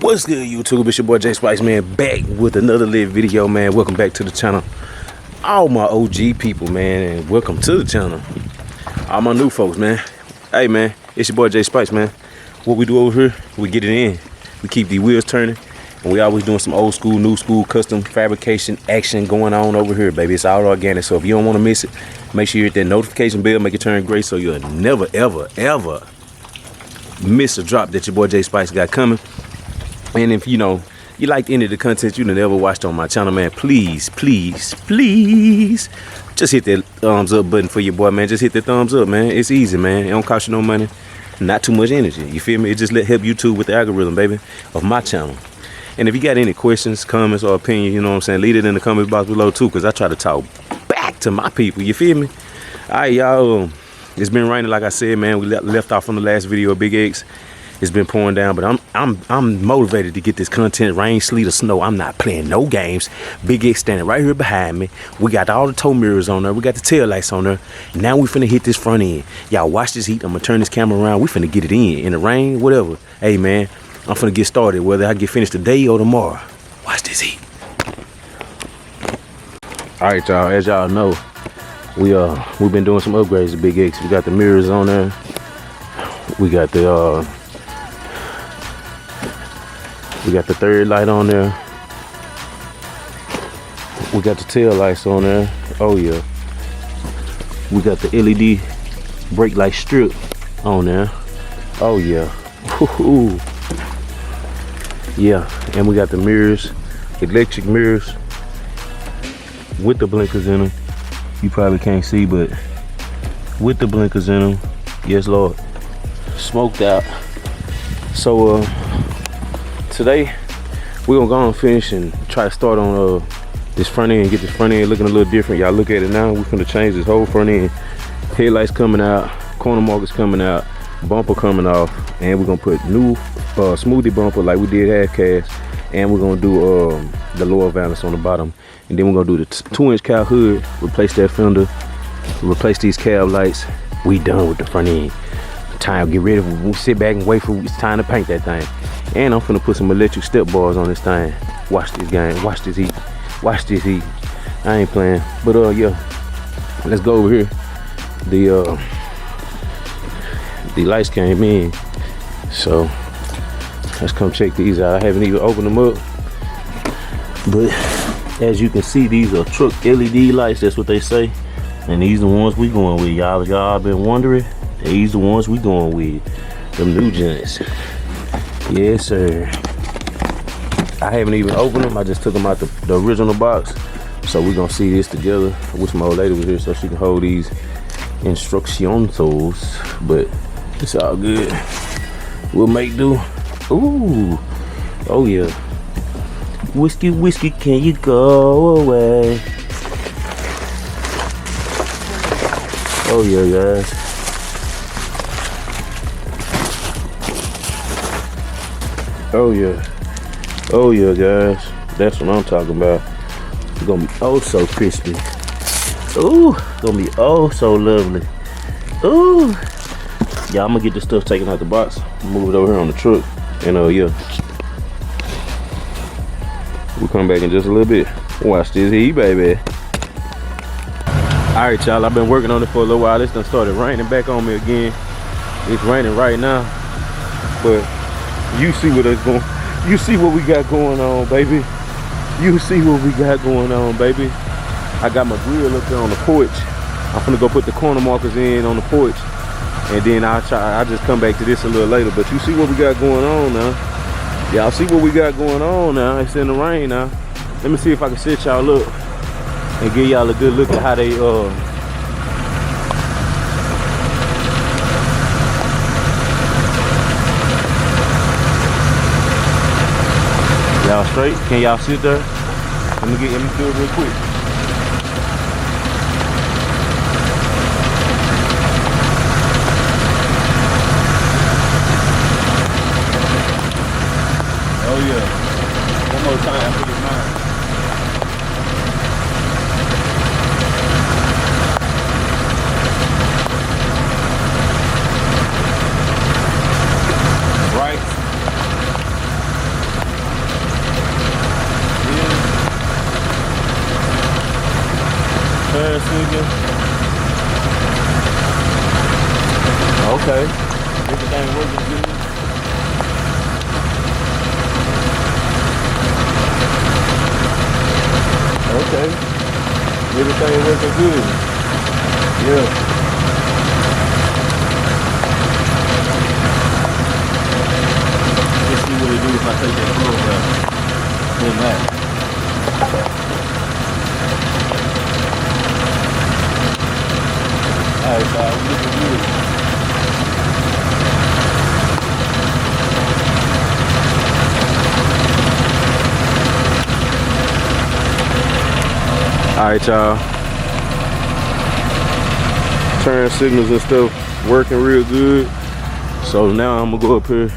What's good, YouTube? It's your boy J Spice, man, back with another lit video, man. Welcome back to the channel, all my OG people, man, and welcome to the channel, all my new folks, man. Hey, man, it's your boy J Spice, man. What we do over here, we get it in. We keep the wheels turning, and we always doing some old school, new school, custom fabrication action going on over here, baby. It's all organic, so if you don't want to miss it, make sure you hit that notification bell, make it turn gray, so you'll never, ever, ever miss a drop that your boy J Spice got coming. And if you know you like any of the content you never watched on my channel, man, please just hit that thumbs up button for your boy, man. Just hit that thumbs up, man. It's easy, man. It don't cost you no money, not too much energy, you feel me? It just help YouTube with the algorithm, baby, of my channel. And if you got any questions, comments, or opinions, you know what I'm saying, leave it in the comment box below too, because I try to talk back to my people, you feel me? All right, y'all, it's been raining, like I said, man. We left off from the last video of Big X. It's been pouring down, but I'm motivated to get this content, rain, sleet, or snow. I'm not playing no games. Big X standing right here behind me. We got all the tow mirrors on there. We got the tail lights on there. Now we finna hit this front end. Y'all watch this heat. I'm gonna turn this camera around. We finna get it in the rain, whatever. Hey, man, I'm finna get started, whether I get finished today or tomorrow. Watch this heat. All right, y'all, as y'all know, we've been doing some upgrades to Big X. We got the mirrors on there. We got the third light on there. We got the tail lights on there. Oh yeah. We got the LED brake light strip on there. Oh yeah. Woo-hoo. Yeah, and we got the mirrors, electric mirrors with the blinkers in them. You probably can't see, but with the blinkers in them. Yes, Lord. Smoked out. So today we're gonna go and finish and try to start on this front end, get this front end looking a little different. Y'all look at it now. We're gonna change this whole front end. Headlights coming out, corner markers coming out, bumper coming off, and we're gonna put new smoothie bumper like we did half cast, and we're gonna do the lower valance on the bottom, and then we're gonna do the 2-inch cowl hood, replace that fender, replace these cab lights. We done with the front end. Time, get ready. We'll sit back and wait for it's time to paint that thing. And I'm finna put some electric step bars on this thing. Watch this game. Watch this heat. Watch this heat. I ain't playing. But yeah, let's go over here. The lights came in, so let's come check these out. I haven't even opened them up, but as you can see, these are truck LED lights. That's what they say, and these are the ones we going with. Y'all been wondering. These the ones we going with. Them new joints. Yes, sir. I haven't even opened them. I just took them out the original box. So we're gonna see this together. I wish my old lady was here so she can hold these instructions. But it's all good. We'll make do. Ooh. Oh yeah. Whiskey, whiskey, can you go away? Oh yeah, guys. Oh yeah. Oh yeah, guys. That's what I'm talking about. It's gonna be oh so crispy. Ooh, gonna be oh so lovely. Ooh. Yeah, I'm gonna get this stuff taken out the box, move it over here on the truck, and yeah. We'll come back in just a little bit. Watch this heat, baby. Alright, y'all, I've been working on it for a little while. It's done started raining back on me again. It's raining right now. But you see what it's going. You see what we got going on, baby. You see what we got going on, baby. I got my grill up there on the porch. I'm gonna go put the corner markers in on the porch, and then I'll just come back to this a little later. But you see what we got going on now. Y'all see what we got going on now. It's in the rain now. Let me see if I can set y'all up and give y'all a good look at how they y'all straight? Can y'all sit there? Let me do it real quick. Oh yeah. One more time after this mine. turn signal. Okay. Everything working good. Okay. Everything working good. Yeah. Let's see what it do if I take that glove out. Then that. Alright, so I'm looking good. Alright, y'all. Turn signals and stuff working real good. So now I'm gonna go up here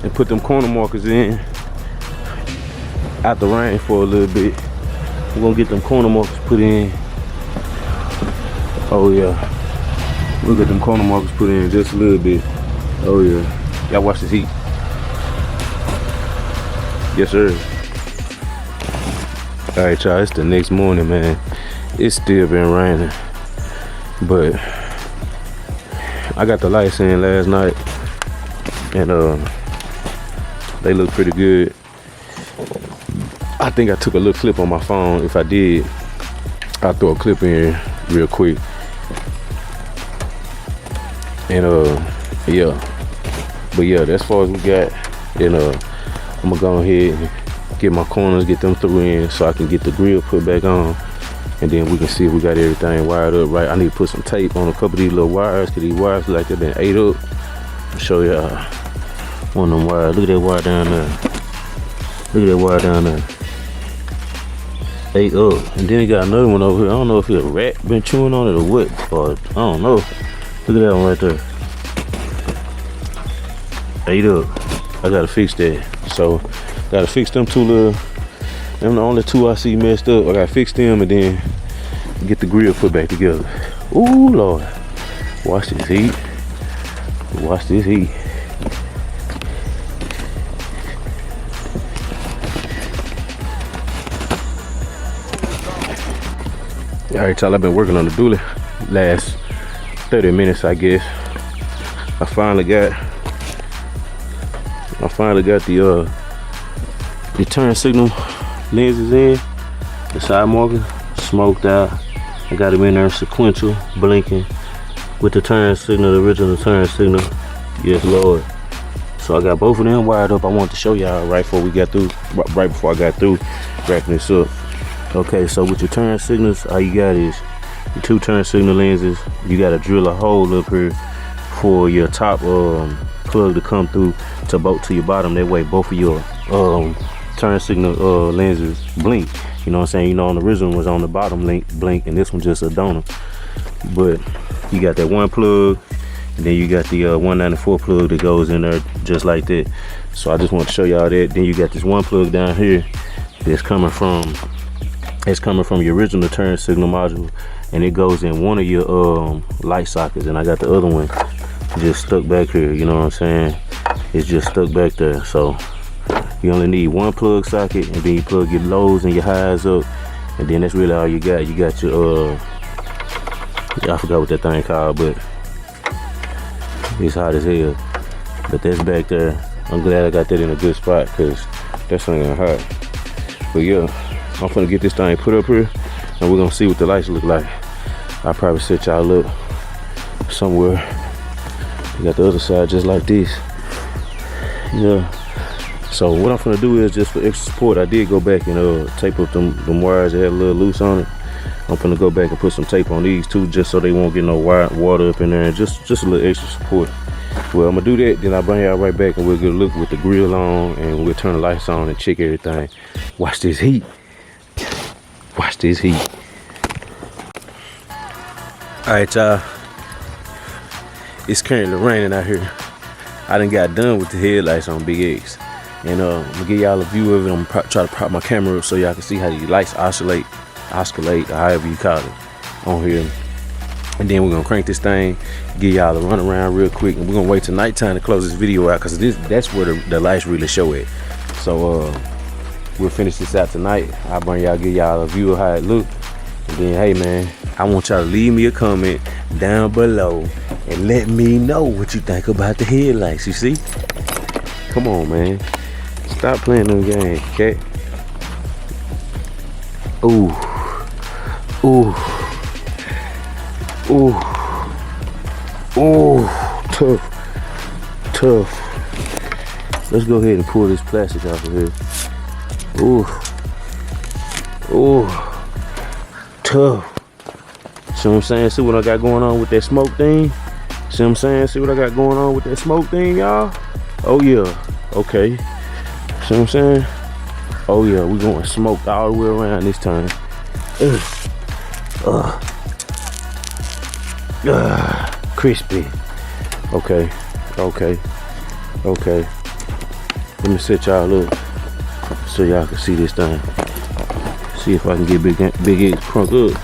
and put them corner markers in out the rain for a little bit. We're gonna get them corner markers put in. Oh yeah. We'll get them corner markers put in just a little bit. Oh yeah. Y'all watch this heat. Yes sir. Alright y'all, it's the next morning, man. It's still been raining. But I got the lights in last night and they look pretty good. I think I took a little clip on my phone. If I did, I'll throw a clip in real quick. And yeah. But yeah, that's far as we got. And I'm gonna go ahead and get my corners, get them through in so I can get the grill put back on. And then we can see if we got everything wired up right. I need to put some tape on a couple of these little wires because these wires look like they've been ate up. I'll show y'all one of them wires. Look at that wire down there. Look at that wire down there. Ate up. And then you got another one over here. I don't know if it's a rat been chewing on it or what. Or I don't know. Look at that one right there. Ate up. I gotta fix that. So gotta fix them two little. Them the only two I see messed up. I gotta fix them and then get the grill put back together. Ooh Lord. Watch this heat. Watch this heat. Alright y'all, I've been working on the dually last 30 minutes I guess. I finally got the turn signal lenses in, the side marker smoked out. I got them in there sequential, blinking with the turn signal, the original turn signal. Yes Lord. So I got both of them wired up. I wanted to show y'all right before I got through wrapping this up. Okay, so with your turn signals, all you got is your two turn signal lenses. You gotta drill a hole up here for your top plug to come through to your bottom. That way both of your turn signal lenses blink. You know what I'm saying? You know, on the original was on the bottom blink and this one just a donor. But you got that one plug and then you got the 194 plug that goes in there just like that. So I just want to show y'all that. Then you got this one plug down here that's coming from your original turn signal module, and it goes in one of your light sockets, and I got the other one just stuck back here. You know what I'm saying? It's just stuck back there. So you only need one plug socket, and then you plug your lows and your highs up, and then that's really all you got. You got your I forgot what that thing called, but it's hot as hell. But that's back there. I'm glad I got that in a good spot because that's something hot. But yeah, I'm gonna get this thing put up here and we're gonna see what the lights look like. I'll probably set y'all up somewhere. You got the other side just like this. Yeah. So what I'm gonna do is, just for extra support, I did go back and tape up them wires that had a little loose on it. I'm gonna go back and put some tape on these too, just so they won't get no water up in there, and just a little extra support. Well, I'm gonna do that, then I'll bring y'all right back and we'll get a look with the grill on and we'll turn the lights on and check everything. Watch this heat. Watch this heat. Alright y'all, it's currently raining out here. I done got done with the headlights on Big X. And I'm gonna give y'all a view of it. I'm gonna try to prop my camera up so y'all can see how these lights oscillate, or however you call it, on here. And then we're gonna crank this thing, give y'all a run around real quick, and we're gonna wait till nighttime to close this video out, because that's where the lights really show it. So we'll finish this out tonight. I'll bring y'all, give y'all a view of how it look, And then, hey man, I want y'all to leave me a comment down below and let me know what you think about the headlights, you see? Come on, man. Stop playing them games, okay? Ooh. Ooh. Ooh. Ooh. Tough. Tough. Let's go ahead and pull this plastic off of here. Ooh. Ooh. Tough. See what I'm saying? See what I got going on with that smoke thing? See what I'm saying? See what I got going on with that smoke thing, y'all? Oh yeah. Okay. See what I'm saying? Oh yeah, we going smoked all the way around this time. Crispy. Okay. Okay. Okay. Let me set y'all up so y'all can see this thing. See if I can get Big X crunk up.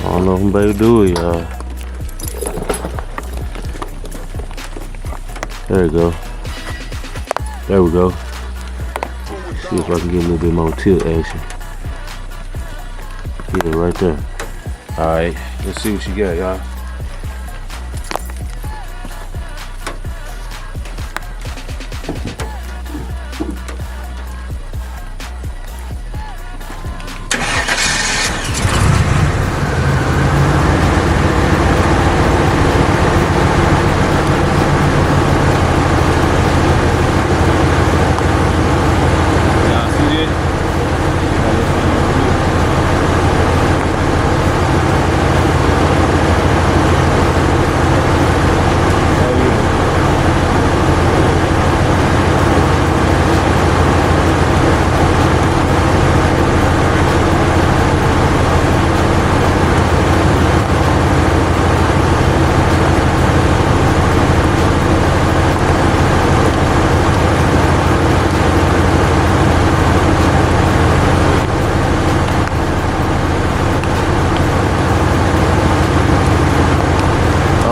I don't know if I'm about to do it, y'all. There we go. There we go. See if I can get a little bit more tilt action. Get it right there. Alright, let's see what you got, y'all.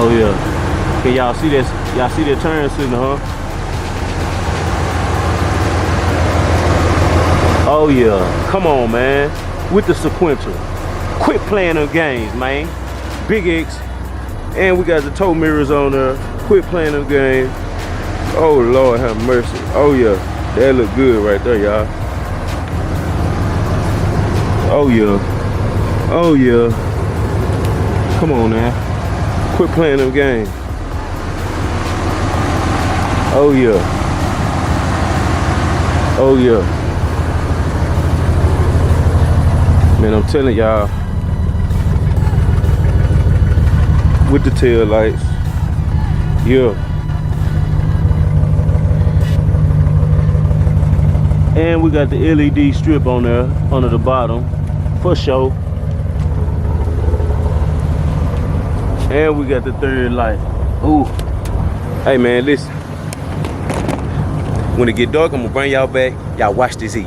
Oh yeah. Can y'all see this? Y'all see that turn signal, huh? Oh yeah. Come on, man. With the sequential. Quit playing them games, man. Big X. And we got the tow mirrors on there. Quit playing them games. Oh Lord have mercy. Oh yeah. That look good right there, y'all. Oh yeah. Oh yeah. Come on now. Quit playing them games. Oh yeah. Oh yeah. Man, I'm telling y'all, with the tail lights, yeah. And we got the LED strip on there, under the bottom, for sure. And we got the third light. Ooh. Hey man, listen. When it get dark, I'm gonna bring y'all back. Y'all watch this heat.